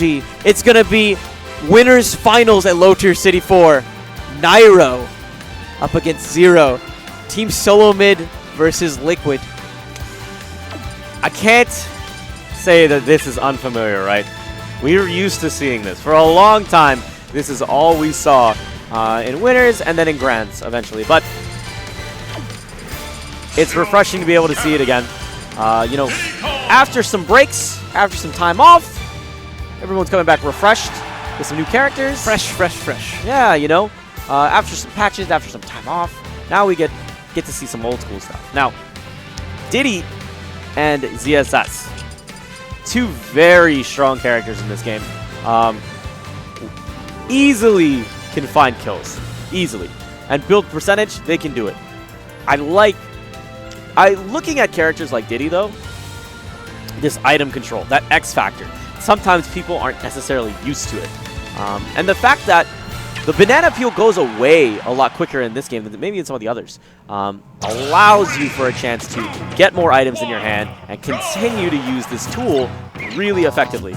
It's going to be winners finals at Low Tier City 4. Nairo up against ZeRo. Team Solo Mid versus Liquid. I can't say that this is unfamiliar, right? We're used to seeing this. For a long time, this is all we saw in winners and then in grands eventually. But it's refreshing to be able to see it again. You know, after some breaks, after some time off, everyone's coming back refreshed with some new characters. Fresh. Yeah, you know, after some patches, after some time off, now we get to see some old school stuff. Now, Diddy and ZSS, two very strong characters in this game. Easily can find kills, easily, and build percentage. They can do it. Looking at characters like Diddy though, this item control, that X factor. Sometimes people aren't necessarily used to it, and the fact that the banana peel goes away a lot quicker in this game than maybe in some of the others allows you for a chance to get more items in your hand and continue to use this tool really effectively.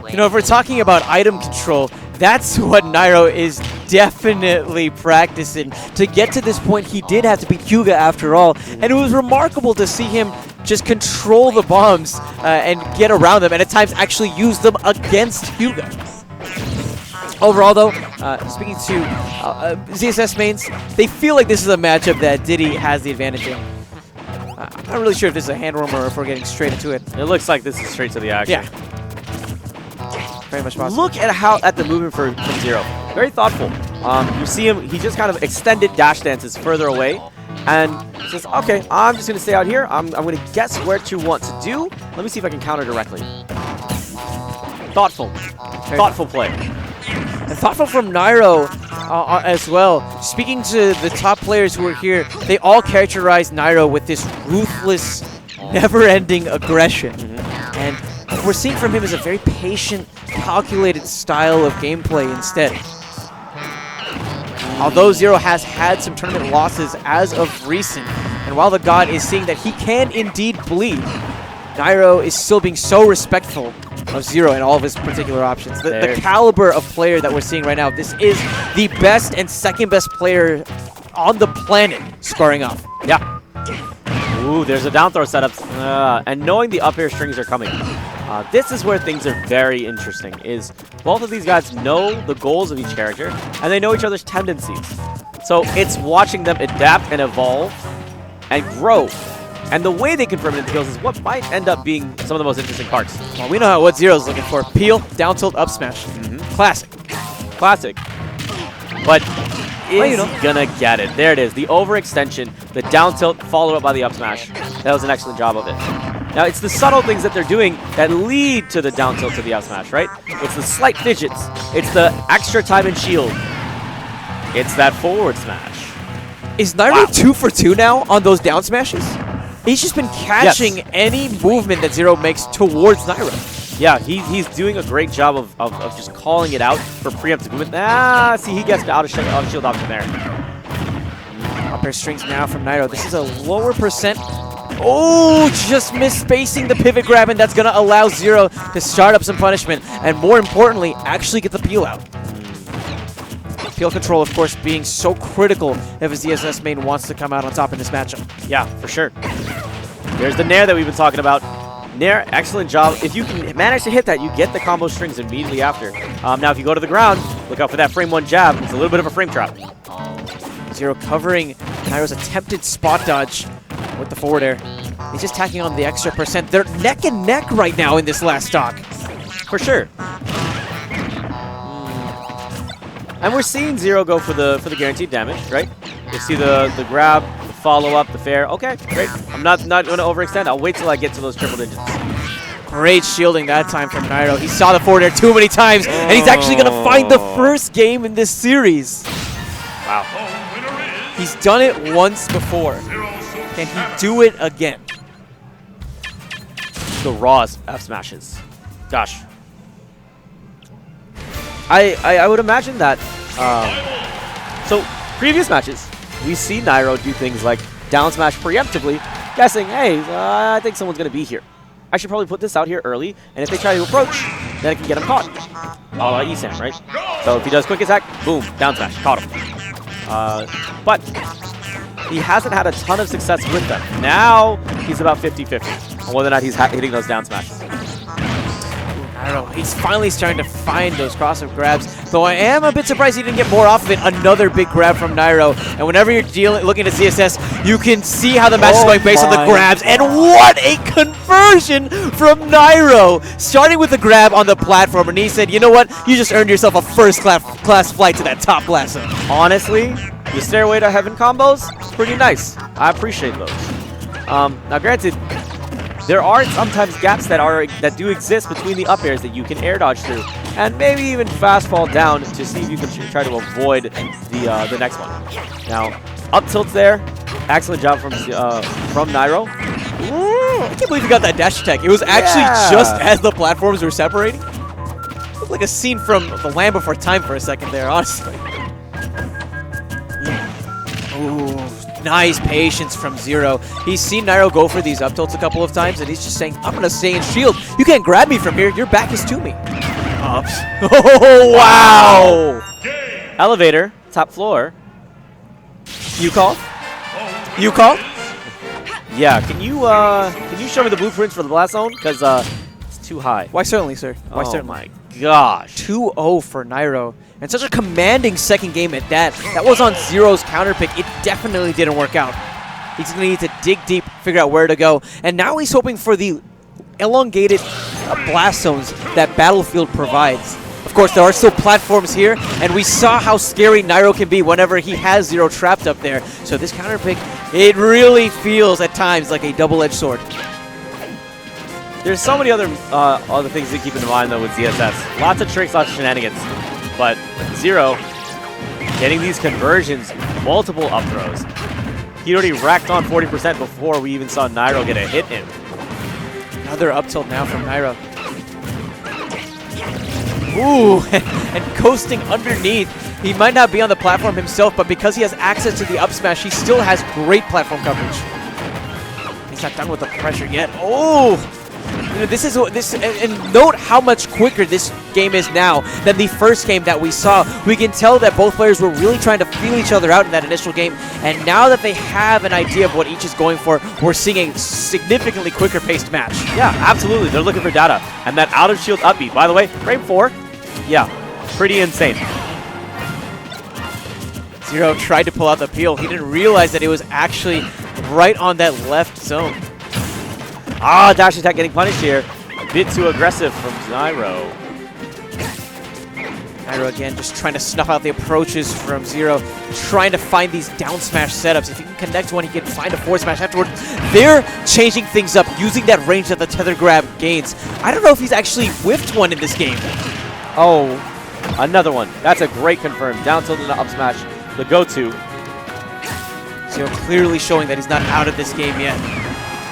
You know, if we're talking about item control, that's what Nairo is definitely practicing. To get to this point, he did have to beat Hyuga after all, and it was remarkable to see him just control the bombs and get around them, and at times actually use them against Hyuga. Overall, though, speaking to ZSS mains, they feel like this is a matchup that Diddy has the advantage in. I'm not really sure if this is a hand warmer or if we're getting straight into it. It looks like this is straight to the action. Yeah. Very much possible. Look at the movement from ZeRo. Very thoughtful. You see him, he just kind of extended dash dances further away and says, okay, I'm just going to stay out here. I'm going to guess what you want to do. Let me see if I can counter directly. Thoughtful. Thoughtful play. And thoughtful from Nairo as well. Speaking to the top players who are here, they all characterize Nairo with this ruthless, never-ending aggression. And what we're seeing from him is a very patient, calculated style of gameplay instead. Although ZeRo has had some tournament losses as of recent, and while the God is seeing that he can indeed bleed, Nairo is still being so respectful of ZeRo and all of his particular options. The caliber of player that we're seeing right now, this is the best and second best player on the planet squaring off. Yeah. Ooh, there's a down throw setup. And knowing the up air strings are coming, this is where things are very interesting, is both of these guys know the goals of each character, and they know each other's tendencies. So it's watching them adapt and evolve and grow. And the way they can permanent kills is what might end up being some of the most interesting parts. Well, we know what ZeRo's looking for. Peel, down tilt, up smash. Classic. Classic. But is he gonna get it? There it is. The overextension, the down tilt followed up by the up smash. That was an excellent job of it. Now, it's the subtle things that they're doing that lead to the down tilt to the up smash, right? It's the slight fidgets. It's the extra time and shield. It's that forward smash. Is Nairo 2 for 2 now on those down smashes? He's just been catching any movement that ZeRo makes towards Nairo. Yeah, he's doing a great job of just calling it out for preemptive movement. See, he gets out of shield option there. Up air strings now from Nairo. This is a lower percent. Oh, just misspacing the pivot grab, and that's going to allow ZeRo to start up some punishment, and more importantly, actually get the peel out. Peel control, of course, being so critical if a ZSS main wants to come out on top in this matchup. Yeah, for sure. There's the Nair that we've been talking about. Nair, excellent job. If you can manage to hit that, you get the combo strings immediately after. Now, if you go to the ground, look out for that frame one jab. It's a little bit of a frame trap. ZeRo covering Nairo's attempted spot dodge with the forward air. He's just tacking on the extra percent. They're neck and neck right now in this last stock. For sure. And we're seeing ZeRo go for the guaranteed damage, right? You see the grab, the follow-up, the fair. Okay, great. I'm not going to overextend. I'll wait till I get to those triple digits. Great shielding that time from Nairo. He saw the forward air too many times, and he's actually going to find the first game in this series. Wow. He's done it once before. Can he do it again? The raw F smashes. Gosh. I would imagine that. So previous matches, we see Nairo do things like down smash preemptively, guessing, hey, I think someone's going to be here. I should probably put this out here early, and if they try to approach, then it can get him caught. All out ESAM, right? So if he does quick attack, boom, down smash, caught him. But he hasn't had a ton of success with them. Now he's about 50-50 on whether or not he's hitting those down smashes. Nairo, he's finally starting to find those crossover grabs, though I am a bit surprised he didn't get more off of it. Another big grab from Nairo, and whenever you're looking at ZSS, you can see how the match is going based on the grabs, and what a conversion from Nairo! Starting with the grab on the platform, and he said, you know what, you just earned yourself a first-class flight to that top blast zone. Honestly, the Stairway to Heaven combos, pretty nice. I appreciate those. Now granted, there are sometimes gaps that do exist between the up airs that you can air dodge through, and maybe even fast fall down to see if you can try to avoid the next one. Now, up tilts there, excellent job from Nairo. Ooh, I can't believe you got that dash attack. It was actually just as the platforms were separating. It looked like a scene from The Land Before Time for a second there, honestly. Ooh. Nice patience from ZeRo. He's seen Nairo go for these up tilts a couple of times, and he's just saying, I'm going to stay in shield. You can't grab me from here. Your back is to me. Ups. Oh, wow. Elevator, top floor. You call? You call? Yeah, can you show me the blueprints for the blast zone? Because it's too high. Why certainly, sir. Why oh certainly. My gosh. 2-0 for Nairo. And such a commanding second game at that. That was on ZeRo's counter pick. It definitely didn't work out. He's going to need to dig deep, figure out where to go. And now he's hoping for the elongated blast zones that Battlefield provides. Of course, there are still platforms here, and we saw how scary Nairo can be whenever he has ZeRo trapped up there. So this counter pick, it really feels at times like a double-edged sword. There's so many other things to keep in mind, though, with ZSS. Lots of tricks, lots of shenanigans. But ZeRo, getting these conversions, multiple up throws. He already racked on 40% before we even saw Nairo get a hit in. Another up tilt now from Nairo. Ooh, and coasting underneath. He might not be on the platform himself, but because he has access to the up smash, he still has great platform coverage. He's not done with the pressure yet. Oh! You know, and note how much quicker this game is now than the first game that we saw. We can tell that both players were really trying to feel each other out in that initial game, and now that they have an idea of what each is going for, we're seeing a significantly quicker paced match. Yeah, absolutely. They're looking for data. And that out of shield upbeat, by the way, frame 4, yeah, pretty insane. ZeRo tried to pull out the peel. He didn't realize that it was actually right on that left zone. Ah, dash attack getting punished here. A bit too aggressive from Nairo. Nairo again just trying to snuff out the approaches from ZeRo, trying to find these down smash setups. If he can connect one, he can find a forward smash afterward. They're changing things up, using that range that the tether grab gains. I don't know if he's actually whiffed one in this game. Oh, another one. That's a great confirm. Down tilt and up smash, the go-to. ZeRo clearly showing that he's not out of this game yet.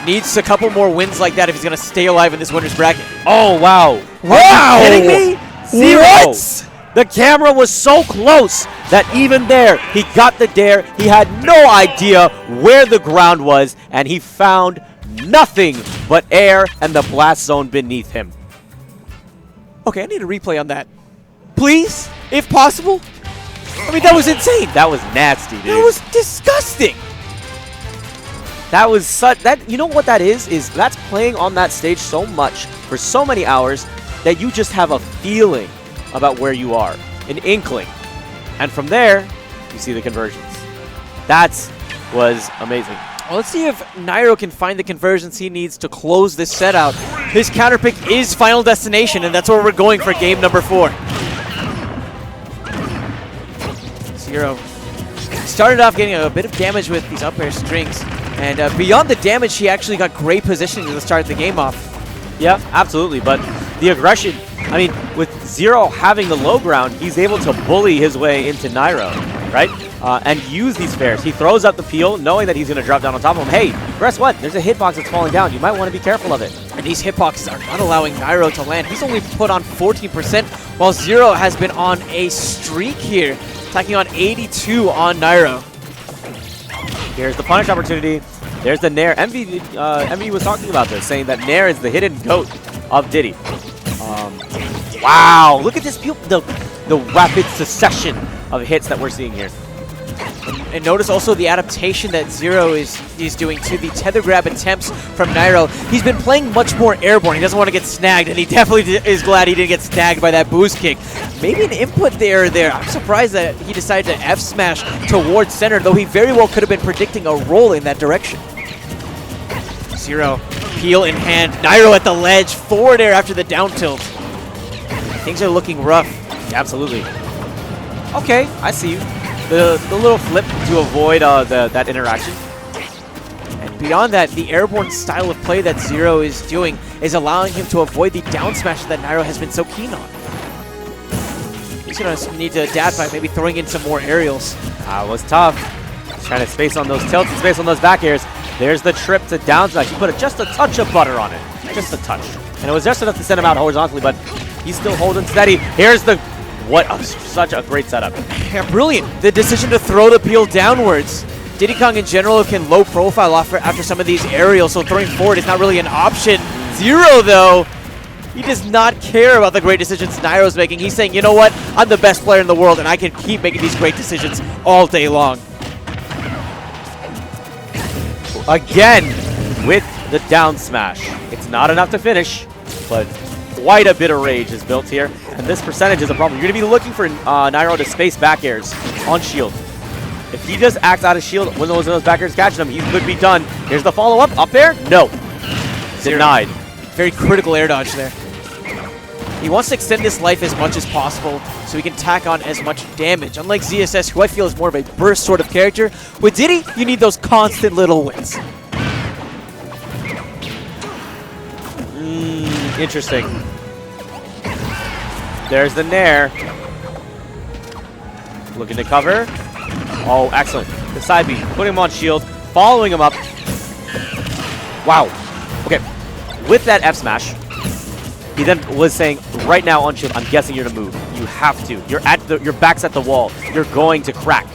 Needs a couple more wins like that if he's going to stay alive in this winner's bracket. Oh, wow. Wow! Are you kidding me? ZeRo! What? The camera was so close that even there, he got the dare. He had no idea where the ground was, and he found nothing but air and the blast zone beneath him. Okay, I need a replay on that. Please, if possible. I mean, that was insane. That was nasty, dude. That was disgusting. That was such you know what that is that's playing on that stage so much for so many hours that you just have a feeling about where you are, an inkling. And from there, you see the conversions. That was amazing. Well, let's see if Nairo can find the conversions he needs to close this set out. His counter pick is Final Destination, and that's where we're going for game number 4. ZeRo started off getting a bit of damage with these up air strings. And beyond the damage, he actually got great positioning to start the game off. Yeah, absolutely. But the aggression, I mean, with ZeRo having the low ground, he's able to bully his way into Nairo, right? And use these fares. He throws up the peel, knowing that he's going to drop down on top of him. Hey, guess what? There's a hitbox that's falling down. You might want to be careful of it. And these hitboxes are not allowing Nairo to land. He's only put on 14%, while ZeRo has been on a streak here, attacking on 82 on Nairo. Here's the punish opportunity. There's the Nair. MV was talking about this, saying that Nair is the hidden goat of Diddy. Wow, look at this, the rapid succession of hits that we're seeing here. And notice also the adaptation that ZeRo is doing to the tether grab attempts from Nairo. He's been playing much more airborne. He doesn't want to get snagged, and he definitely is glad he didn't get snagged by that boost kick. Maybe an input there. I'm surprised that he decided to F smash towards center, though he very well could have been predicting a roll in that direction. ZeRo, peel in hand. Nairo at the ledge, forward air after the down tilt. Things are looking rough. Yeah, absolutely. Okay, I see you. The little flip to avoid that interaction. And beyond that, the airborne style of play that ZeRo is doing is allowing him to avoid the down smash that Nairo has been so keen on. He's going to need to adapt by maybe throwing in some more aerials. That was tough. Trying to space on those tilts and space on those back airs. There's the trip to down smash. He put just a touch of butter on it. Just a touch. And it was just enough to send him out horizontally, but he's still holding steady. Here's the... such a great setup. Yeah, brilliant. The decision to throw the peel downwards. Diddy Kong in general can low profile after some of these aerials, so throwing forward is not really an option. ZeRo, though, he does not care about the great decisions Nairo's making. He's saying, you know what? I'm the best player in the world, and I can keep making these great decisions all day long. Again, with the down smash. It's not enough to finish, but quite a bit of rage is built here, and this percentage is a problem. You're going to be looking for Nairo to space back airs on shield. If he just acts out of shield when those back airs catching him, he could be done. Here's the follow-up. Up air? No. Denied. Very critical air dodge there. He wants to extend this life as much as possible so he can tack on as much damage. Unlike ZSS, who I feel is more of a burst sort of character, with Diddy, you need those constant little wins. Interesting. There's the Nair. Looking to cover. Oh, excellent. The side B, putting him on shield, following him up. Wow. Okay. With that F smash, he then was saying, right now on shield, I'm guessing you're to move. You have to. Your back's at the wall. You're going to crack.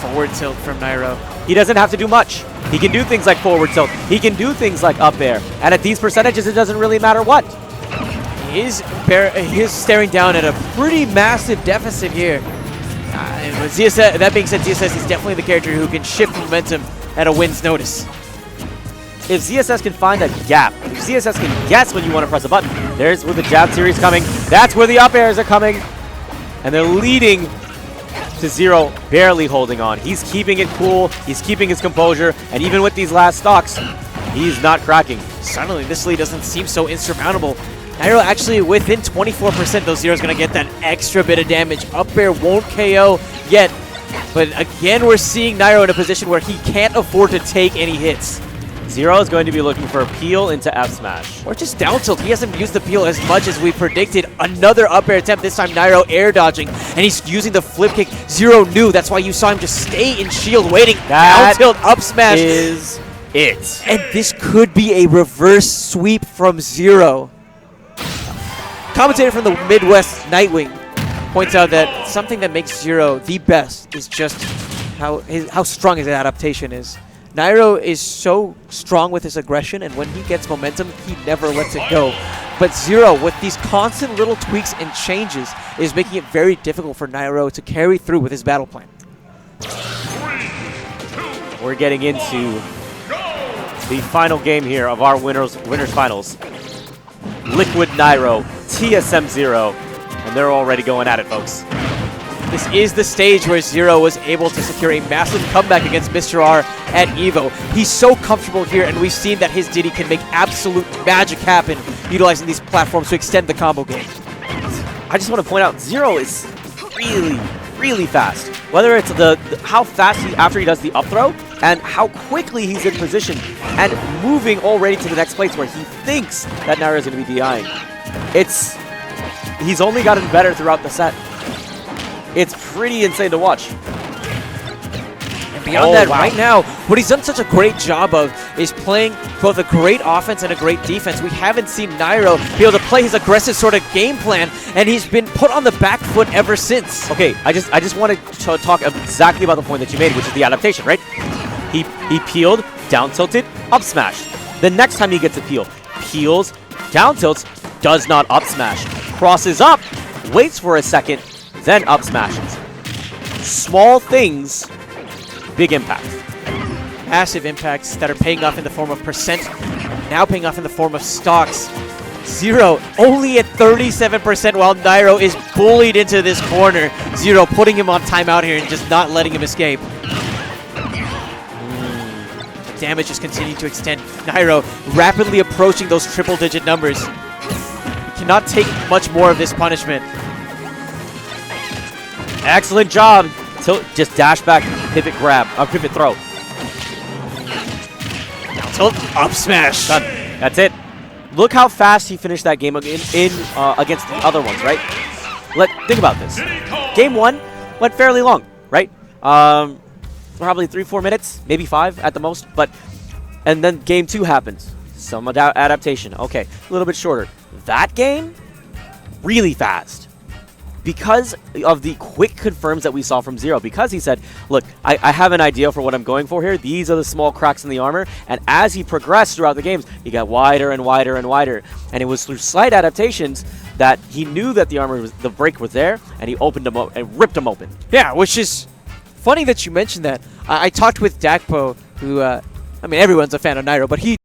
Forward tilt from Nairo. He doesn't have to do much. He can do things like forward tilt. He can do things like up air. And at these percentages, it doesn't really matter what. He is staring down at a pretty massive deficit here. ZSS, that being said, ZSS is definitely the character who can shift momentum at a win's notice. If ZSS can find a gap, if ZSS can guess when you want to press a button, there's where the jab series coming. That's where the up airs are coming. And they're leading to ZeRo barely holding on. He's keeping it cool. He's keeping his composure. And even with these last stocks, he's not cracking. Suddenly, this lead doesn't seem so insurmountable. Nairo actually within 24%, though ZeRo's going to get that extra bit of damage. Up air won't KO yet. But again, we're seeing Nairo in a position where he can't afford to take any hits. ZeRo is going to be looking for a peel into F smash. Or just down tilt. He hasn't used the peel as much as we predicted. Another up air attempt, this time Nairo air dodging. And he's using the flip kick. ZeRo knew. That's why you saw him just stay in shield waiting. Down tilt, up smash. Is it. And this could be a reverse sweep from ZeRo. Commentator from the Midwest, Nightwing, points out that something that makes ZeRo the best is just how strong his adaptation is. Nairo is so strong with his aggression, and when he gets momentum, he never lets it go. But ZeRo, with these constant little tweaks and changes, is making it very difficult for Nairo to carry through with his battle plan. We're getting into the final game here of our winners finals. Liquid Nairo, TSM ZeRo, and they're already going at it, folks. This is the stage where ZeRo was able to secure a massive comeback against Mr. R at EVO. He's so comfortable here, and we've seen that his Diddy can make absolute magic happen utilizing these platforms to extend the combo game. I just want to point out, ZeRo is really, really fast. Whether it's how fast after he does the up throw, and how quickly he's in position and moving already to the next place where he thinks that Nairo is going to be DIing. He's only gotten better throughout the set. It's pretty insane to watch. And beyond that, right now, what he's done such a great job of is playing both a great offense and a great defense. We haven't seen Nairo be able to play his aggressive sort of game plan, and he's been put on the back foot ever since. Okay, I just wanted to talk exactly about the point that you made, which is the adaptation, right? He peeled, down tilted, up smash. The next time he gets a peel, peels, down tilts, does not up smash. crosses up, waits for a second, then up smashes. Small things, big impact. Massive impacts that are paying off in the form of percent, now paying off in the form of stocks. ZeRo only at 37% while Nairo is bullied into this corner. ZeRo putting him on timeout here and just not letting him escape. The damage is continuing to extend. Nairo rapidly approaching those triple-digit numbers. He cannot take much more of this punishment. Excellent job. Just dash back, pivot grab, pivot throw. Tilt, up smash. Done. That's it. Look how fast he finished that game against the other ones, right? Think about this. Game 1 went fairly long, right? Probably 3-4 minutes, maybe 5 at the most. And then game 2 happens. Some adaptation. Okay, a little bit shorter. That game, really fast. Because of the quick confirms that we saw from ZeRo, because he said, look, I have an idea for what I'm going for here. These are the small cracks in the armor. And as he progressed throughout the games, he got wider and wider and wider. And it was through slight adaptations that he knew that the break was there, and he opened them up and ripped them open. Yeah, which is funny that you mentioned that. I talked with Dakpo, who, I mean, everyone's a fan of Nairo, but he